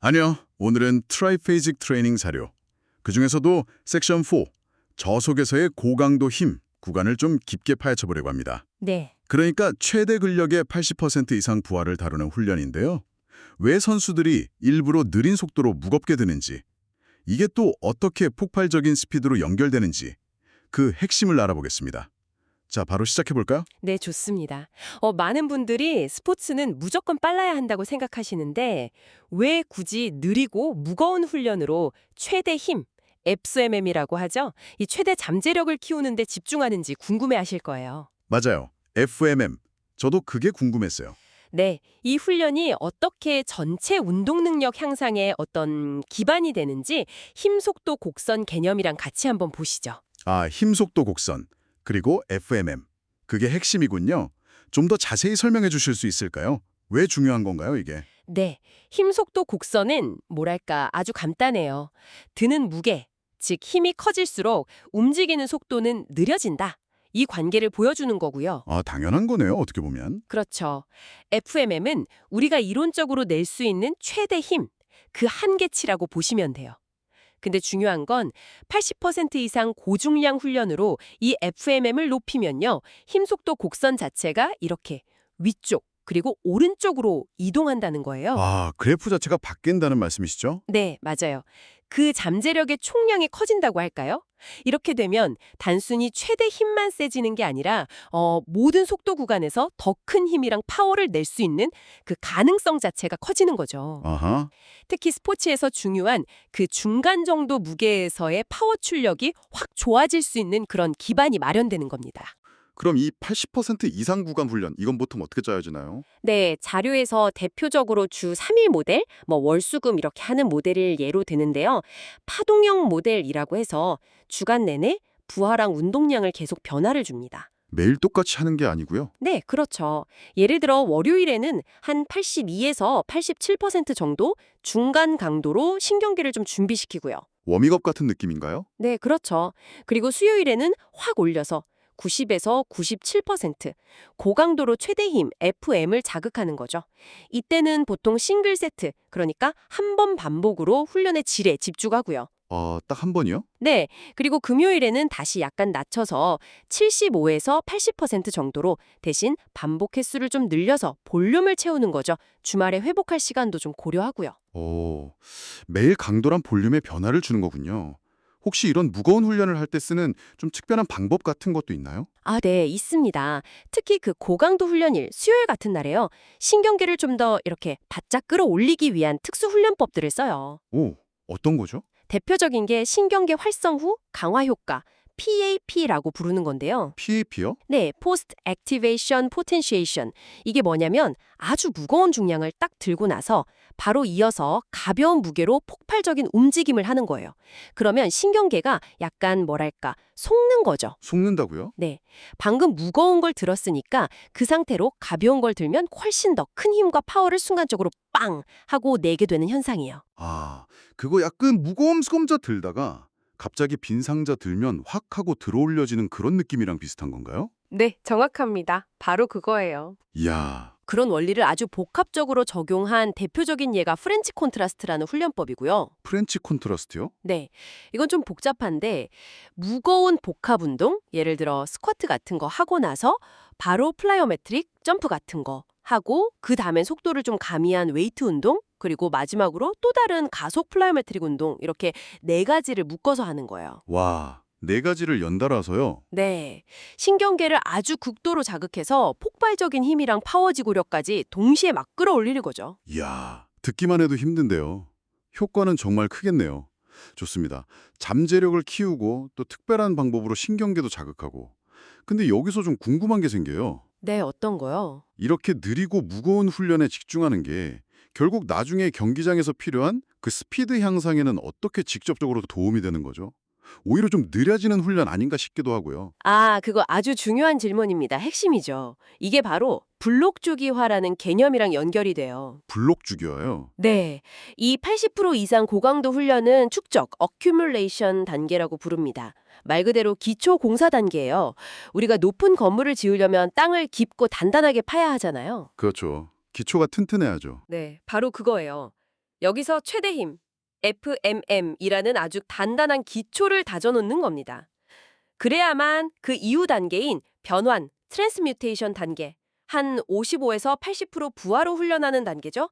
아니요. 오늘은 트라이페이직 트레이닝 자료. 그중에서도 섹션 4, 저속에서의 고강도 힘 구간을 좀 깊게 파헤쳐 보려고 합니다. 네. 그러니까 최대 근력의 80% 이상 부하를 다루는 훈련인데요. 왜 선수들이 일부러 느린 속도로 무겁게 드는지, 이게 또 어떻게 폭발적인 스피드로 연결되는지 그 핵심을 알아보겠습니다. 자, 바로 시작해 볼까요? 네, 좋습니다. 많은 분들이 스포츠는 무조건 빨라야 한다고 생각하시는데 왜 굳이 느리고 무거운 훈련으로 최대 힘, FMM이라고 하죠? 이 최대 잠재력을 키우는 데 집중하는지 궁금해하실 거예요. 맞아요. FMM. 저도 그게 궁금했어요. 네, 이 훈련이 어떻게 전체 운동 능력 향상에 어떤 기반이 되는지 힘, 속도, 곡선 개념이랑 같이 한번 보시죠. 아, 힘속도 곡선, 그리고 FMM. 그게 핵심이군요. 좀 더 자세히 설명해 주실 수 있을까요? 왜 중요한 건가요, 이게? 네, 힘, 속도, 곡선은 뭐랄까 아주 간단해요. 드는 무게, 즉 힘이 커질수록 움직이는 속도는 느려진다. 이 관계를 보여주는 거고요. 아, 당연한 거네요, 어떻게 보면. 그렇죠. FMM은 우리가 이론적으로 낼 수 있는 최대 힘, 그 한계치라고 보시면 돼요. 근데 중요한 건 80% 이상 고중량 훈련으로 이 FMM을 높이면요. 힘, 속도, 곡선 자체가 이렇게 위쪽 그리고 오른쪽으로 이동한다는 거예요. 아, 그래프 자체가 바뀐다는 말씀이시죠? 네, 맞아요. 그 잠재력의 총량이 커진다고 할까요? 이렇게 되면 단순히 최대 힘만 세지는 게 아니라 모든 속도 구간에서 더 큰 힘이랑 파워를 낼 수 있는 그 가능성 자체가 커지는 거죠. 아하. 특히 스포츠에서 중요한 그 중간 정도 무게에서의 파워 출력이 확 좋아질 수 있는 그런 기반이 마련되는 겁니다. 그럼 이 80% 이상 구간 훈련, 이건 보통 어떻게 짜여지나요? 네, 자료에서 대표적으로 주 3일 모델, 월수금 이렇게 하는 모델을 예로 드는데요. 파동형 모델이라고 해서 주간 내내 부하랑 운동량을 계속 변화를 줍니다. 매일 똑같이 하는 게 아니고요. 네, 그렇죠. 예를 들어 월요일에는 한 82에서 87% 정도 중간 강도로 신경계를 좀 준비시키고요. 워밍업 같은 느낌인가요? 네, 그렇죠. 그리고 수요일에는 확 올려서 90에서 97% 고강도로 최대 힘 FM을 자극하는 거죠. 이때는 보통 싱글 세트, 그러니까 한 번 반복으로 훈련의 질에 집중하고요. 딱 한 번이요? 네, 그리고 금요일에는 다시 약간 낮춰서 75에서 80% 정도로 대신 반복 횟수를 좀 늘려서 볼륨을 채우는 거죠. 주말에 회복할 시간도 좀 고려하고요. 오, 매일 강도란 볼륨의 변화를 주는 거군요. 혹시 이런 무거운 훈련을 할 때 쓰는 좀 특별한 방법 같은 것도 있나요? 아, 네, 있습니다. 특히 그 고강도 훈련일, 수요일 같은 날에요. 신경계를 좀 더 이렇게 바짝 끌어올리기 위한 특수 훈련법들을 써요. 오, 어떤 거죠? 대표적인 게 신경계 활성 후 강화 효과, PAP라고 부르는 건데요. PAP요? 네, Post Activation Potentiation. 이게 뭐냐면 아주 무거운 중량을 딱 들고 나서 바로 이어서 가벼운 무게로 폭발적인 움직임을 하는 거예요. 그러면 신경계가 약간 뭐랄까 속는 거죠. 속는다고요? 네, 방금 무거운 걸 들었으니까 그 상태로 가벼운 걸 들면 훨씬 더 큰 힘과 파워를 순간적으로 빵 하고 내게 되는 현상이에요. 아, 그거 약간 무거운 수검자 들다가 갑자기 빈 상자 들면 확 하고 들어올려지는 그런 느낌이랑 비슷한 건가요? 네, 정확합니다. 바로 그거예요. 이야, 그런 원리를 아주 복합적으로 적용한 대표적인 예가 프렌치 콘트라스트라는 훈련법이고요. 프렌치 콘트라스트요? 네, 이건 좀 복잡한데 무거운 복합 운동, 예를 들어 스쿼트 같은 거 하고 나서 바로 플라이오메트릭 점프 같은 거 하고 그 다음에 속도를 좀 가미한 웨이트 운동, 그리고 마지막으로 또 다른 가속 플라이오메트릭 운동 이렇게 네 가지를 묶어서 하는 거예요. 와, 네 가지를 연달아서요? 네, 신경계를 아주 극도로 자극해서 폭발적인 힘이랑 파워 지구력까지 동시에 막 끌어올리는 거죠. 이야, 듣기만 해도 힘든데요. 효과는 정말 크겠네요. 좋습니다. 잠재력을 키우고 또 특별한 방법으로 신경계도 자극하고. 근데 여기서 좀 궁금한 게 생겨요. 네, 어떤 거요? 이렇게 느리고 무거운 훈련에 집중하는 게 결국 나중에 경기장에서 필요한 그 스피드 향상에는 어떻게 직접적으로 도움이 되는 거죠? 오히려 좀 느려지는 훈련 아닌가 싶기도 하고요. 아, 그거 아주 중요한 질문입니다. 핵심이죠. 이게 바로 블록주기화라는 개념이랑 연결이 돼요. 블록 죽여요. 네, 이 80% 이상 고강도 훈련은 축적, accumulation 단계라고 부릅니다. 말 그대로 기초 공사 단계예요. 우리가 높은 건물을 지으려면 땅을 깊고 단단하게 파야 하잖아요. 그렇죠. 기초가 튼튼해야죠. 네, 바로 그거예요. 여기서 최대 힘, FMM이라는 아주 단단한 기초를 다져놓는 겁니다. 그래야만 그 이후 단계인 변환, 트랜스뮤테이션 단계, 한 55에서 80% 부하로 훈련하는 단계죠.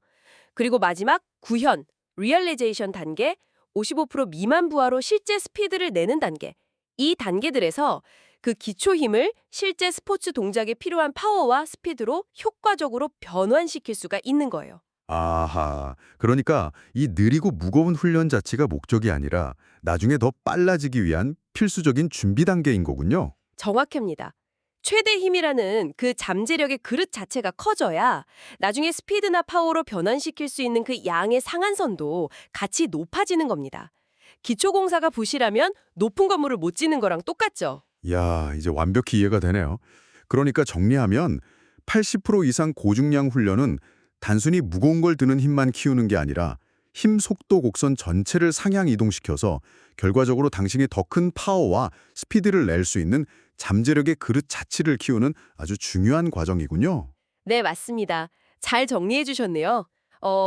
그리고 마지막 구현, 리얼리제이션 단계, 55% 미만 부하로 실제 스피드를 내는 단계. 이 단계들에서 그 기초 힘을 실제 스포츠 동작에 필요한 파워와 스피드로 효과적으로 변환시킬 수가 있는 거예요. 아하, 그러니까 이 느리고 무거운 훈련 자체가 목적이 아니라 나중에 더 빨라지기 위한 필수적인 준비 단계인 거군요. 정확합니다. 최대 힘이라는 그 잠재력의 그릇 자체가 커져야 나중에 스피드나 파워로 변환시킬 수 있는 그 양의 상한선도 같이 높아지는 겁니다. 기초공사가 부실하면 높은 건물을 못 짓는 거랑 똑같죠. 이야, 이제 완벽히 이해가 되네요. 그러니까 정리하면 80% 이상 고중량 훈련은 단순히 무거운 걸 드는 힘만 키우는 게 아니라 힘 속도 곡선 전체를 상향 이동시켜서 결과적으로 당신이 더 큰 파워와 스피드를 낼 수 있는 잠재력의 그릇 자체를 키우는 아주 중요한 과정이군요. 네, 맞습니다. 잘 정리해 주셨네요.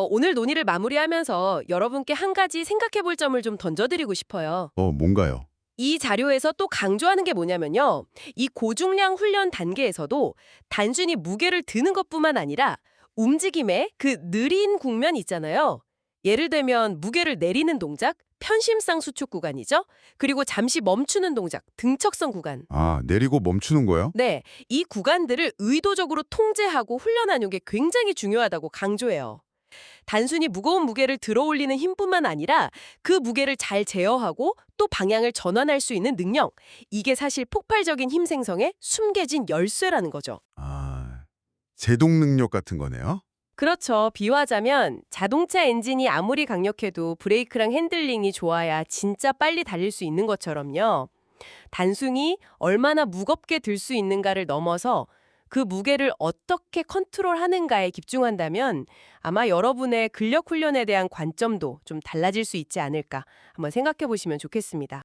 오늘 논의를 마무리하면서 여러분께 한 가지 생각해 볼 점을 좀 던져드리고 싶어요. 뭔가요? 이 자료에서 또 강조하는 게 뭐냐면요. 이 고중량 훈련 단계에서도 단순히 무게를 드는 것뿐만 아니라 움직임의 그 느린 국면 있잖아요. 예를 들면 무게를 내리는 동작, 편심상 수축 구간이죠. 그리고 잠시 멈추는 동작, 등척선 구간. 아, 내리고 멈추는 거요? 네, 이 구간들을 의도적으로 통제하고 훈련하는 게 굉장히 중요하다고 강조해요. 단순히 무거운 무게를 들어 올리는 힘뿐만 아니라 그 무게를 잘 제어하고 또 방향을 전환할 수 있는 능력. 이게 사실 폭발적인 힘 생성의 숨겨진 열쇠라는 거죠. 아, 제동 능력 같은 거네요. 그렇죠. 비유하자면 자동차 엔진이 아무리 강력해도 브레이크랑 핸들링이 좋아야 진짜 빨리 달릴 수 있는 것처럼요. 단순히 얼마나 무겁게 들 수 있는가를 넘어서 그 무게를 어떻게 컨트롤하는가에 집중한다면 아마 여러분의 근력 훈련에 대한 관점도 좀 달라질 수 있지 않을까 한번 생각해 보시면 좋겠습니다.